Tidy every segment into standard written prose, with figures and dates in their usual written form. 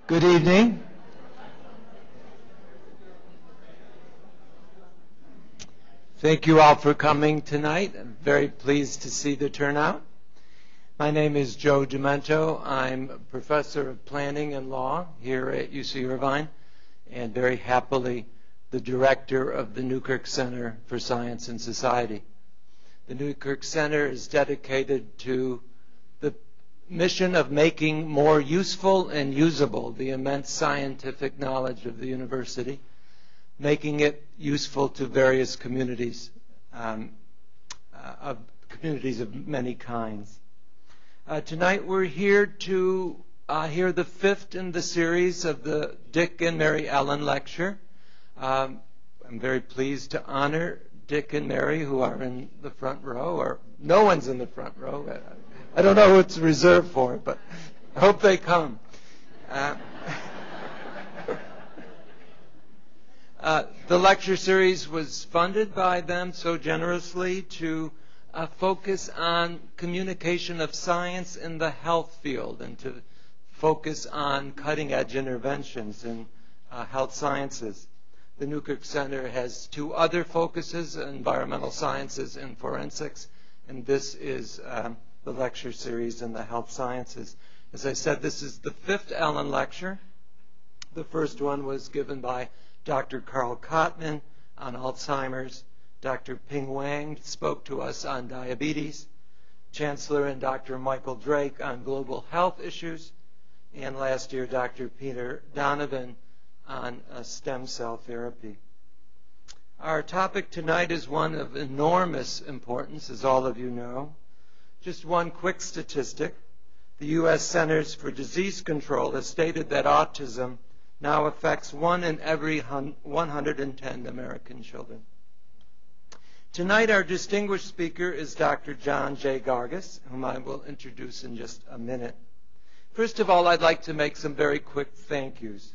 Good evening. Thank you all for coming tonight. I'm very pleased to see the turnout. My name is Joe Demento. I'm a professor of planning and law here at UC Irvine, and very happily the director of the Newkirk Center for Science and Society. The Newkirk Center is dedicated to the mission of making more useful and usable the immense scientific knowledge of the university, making it useful to various communities, of many kinds. Tonight we're here to hear the fifth in the series of the Dick and Mary Allen Lecture. I'm very pleased to honor Dick and Mary, who are in the front row, or no one's in the front row. I don't know who it's reserved for, but I hope they come. The lecture series was funded by them so generously to focus on communication of science in the health field and to focus on cutting-edge interventions in health sciences. The Newkirk Center has two other focuses, environmental sciences and forensics, and this is the lecture series in the health sciences. As I said, this is the fifth Allen Lecture. The first one was given by Dr. Carl Kottman on Alzheimer's. Dr. Ping Wang spoke to us on diabetes. Chancellor and Dr. Michael Drake on global health issues. And last year, Dr. Peter Donovan on stem cell therapy. Our topic tonight is one of enormous importance, as all of you know. Just one quick statistic. The U.S. Centers for Disease Control has stated that autism now affects 1 in every 110 American children. Tonight, our distinguished speaker is Dr. John J. Gargas, whom I will introduce in just a minute. First of all, I'd like to make some very quick thank yous,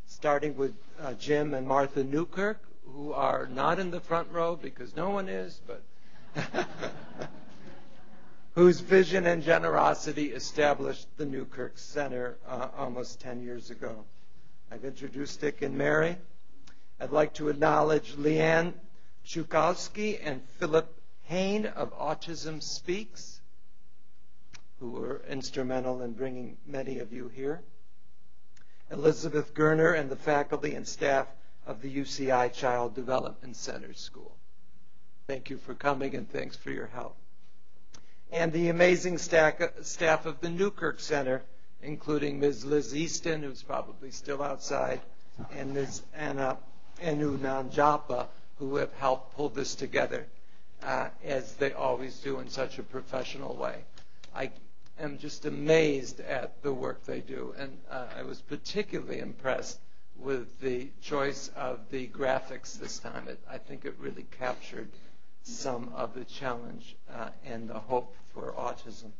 starting with Jim and Martha Newkirk, who are not in the front row because no one is, but whose vision and generosity established the Newkirk Center almost 10 years ago. I've introduced Dick and Mary. I'd like to acknowledge Leanne Chukowski and Philip Hain of Autism Speaks, who were instrumental in bringing many of you here. Elizabeth Gerner and the faculty and staff of the UCI Child Development Center School. Thank you for coming and thanks for your help. And the amazing staff of the Newkirk Center, including Ms. Liz Easton, who's probably still outside, and Ms. Anna Enu Nanjapa, who have helped pull this together, as they always do in such a professional way. I am just amazed at the work they do, and I was particularly impressed with the choice of the graphics this time. I think it really captured some of the challenge and the hope for autism.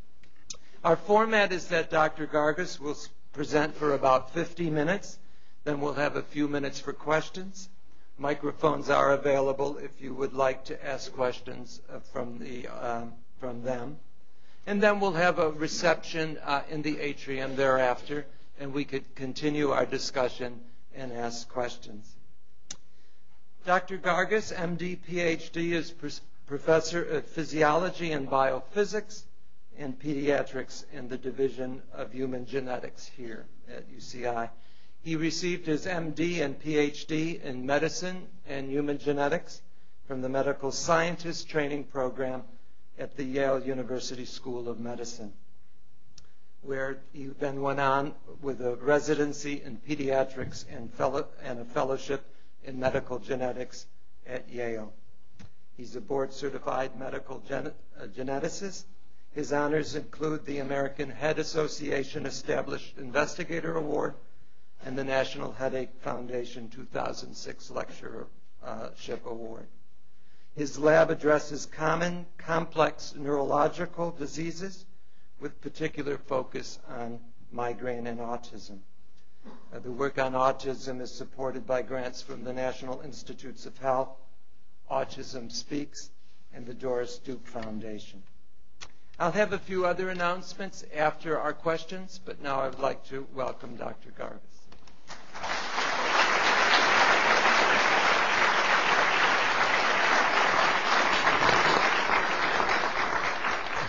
Our format is that Dr. Gargas will present for about 50 minutes. Then we'll have a few minutes for questions. Microphones are available if you would like to ask questions from them. And then we'll have a reception in the atrium thereafter, and we could continue our discussion and ask questions. Dr. Gargas, MD, PhD, is professor of physiology and biophysics and pediatrics in the Division of Human Genetics here at UCI. He received his MD and PhD in medicine and human genetics from the Medical Scientist Training Program at the Yale University School of Medicine, where he then went on with a residency in pediatrics and a fellowship in medical genetics at Yale. He's a board-certified medical geneticist. His honors include the American Head Association Established Investigator Award and the National Headache Foundation 2006 Lectureship Award. His lab addresses common, complex neurological diseases with particular focus on migraine and autism. The work on autism is supported by grants from the National Institutes of Health, Autism Speaks, and the Doris Duke Foundation. I'll have a few other announcements after our questions, but now I'd like to welcome Dr. Garvis.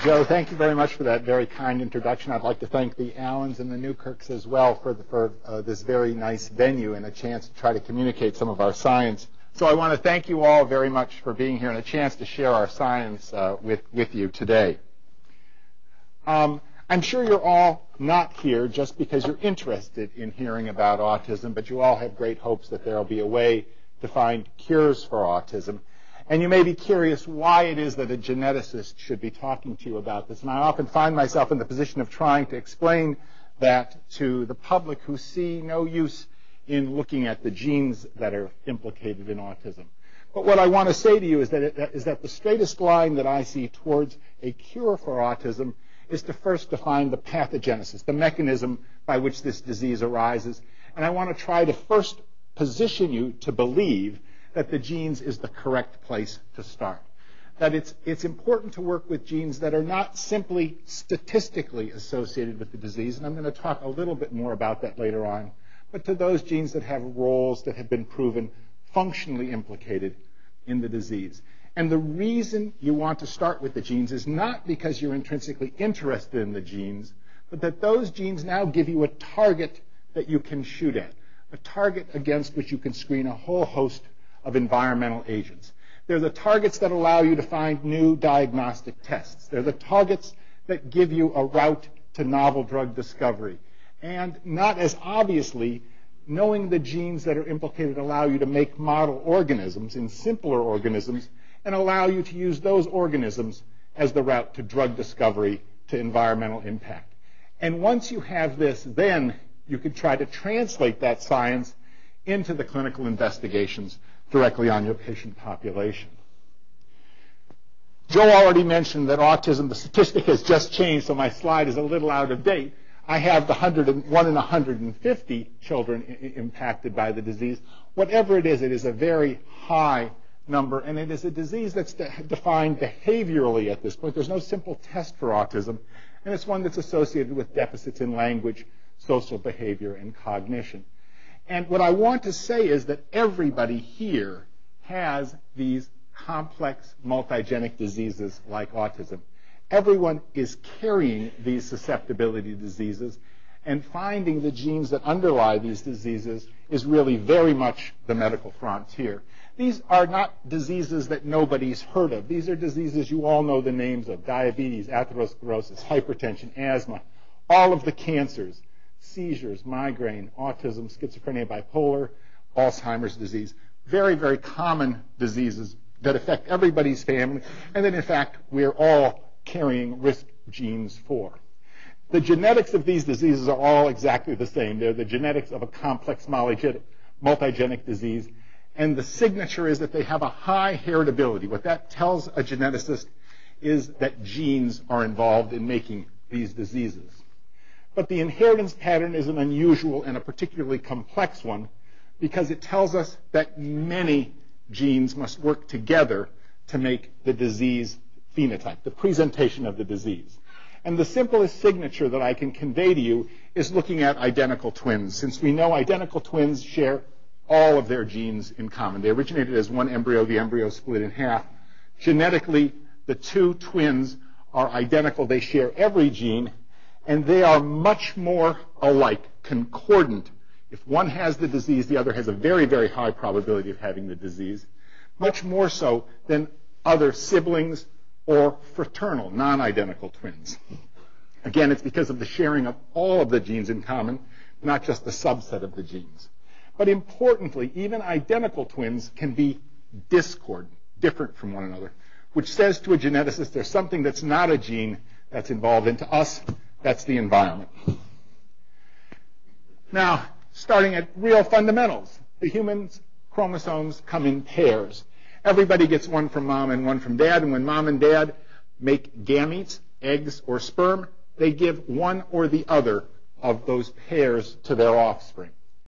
Joe, thank you very much for that very kind introduction. I'd like to thank the Allens and the Newkirks as well for this very nice venue and a chance to try to communicate some of our science. So I want to thank you all very much for being here and a chance to share our science with you today. I'm sure you're all not here just because you're interested in hearing about autism, but you all have great hopes that there will be a way to find cures for autism. And you may be curious why it is that a geneticist should be talking to you about this. And I often find myself in the position of trying to explain that to the public who see no use in looking at the genes that are implicated in autism. But what I want to say to you is that the straightest line that I see towards a cure for autism is to first define the pathogenesis, the mechanism by which this disease arises. And I want to try to first position you to believe that the genes is the correct place to start. That it's important to work with genes that are not simply statistically associated with the disease, and I'm going to talk a little bit more about that later on, but to those genes that have roles that have been proven functionally implicated in the disease. And the reason you want to start with the genes is not because you're intrinsically interested in the genes, but that those genes now give you a target that you can shoot at, a target against which you can screen a whole host of environmental agents. They're the targets that allow you to find new diagnostic tests. They're the targets that give you a route to novel drug discovery. And not as obviously, knowing the genes that are implicated allow you to make model organisms in simpler organisms and allow you to use those organisms as the route to drug discovery, to environmental impact. And once you have this, then you can try to translate that science into the clinical investigations directly on your patient population. Joe already mentioned that autism, the statistic has just changed, so my slide is a little out of date. I have the 1 in 150 children impacted by the disease. Whatever it is a very high number, and it is a disease that's defined behaviorally at this point. There's no simple test for autism, and it's one that's associated with deficits in language, social behavior, and cognition. And what I want to say is that everybody here has these complex multigenic diseases like autism. Everyone is carrying these susceptibility diseases, and finding the genes that underlie these diseases is really very much the medical frontier. These are not diseases that nobody's heard of. These are diseases you all know the names of: diabetes, atherosclerosis, hypertension, asthma, all of the cancers, seizures, migraine, autism, schizophrenia, bipolar, Alzheimer's disease. Very, very common diseases that affect everybody's family, and that, in fact, we're all carrying risk genes for. The genetics of these diseases are all exactly the same. They're the genetics of a complex multigenic disease, and the signature is that they have a high heritability. What that tells a geneticist is that genes are involved in making these diseases. But the inheritance pattern is an unusual and a particularly complex one because it tells us that many genes must work together to make the disease phenotype, the presentation of the disease. And the simplest signature that I can convey to you is looking at identical twins, since we know identical twins share all of their genes in common. They originated as one embryo. The embryo split in half. Genetically, the two twins are identical. They share every gene, and they are much more alike, concordant. If one has the disease, the other has a very, very high probability of having the disease, much more so than other siblings or fraternal, non-identical twins. Again, it's because of the sharing of all of the genes in common, not just the subset of the genes. But importantly, even identical twins can be discordant, different from one another, which says to a geneticist there's something that's not a gene that's involved, and to us, that's the environment. Now, starting at real fundamentals, the human's chromosomes come in pairs. Everybody gets one from mom and one from dad, and when mom and dad make gametes, eggs or sperm, they give one or the other of those pairs to their offspring.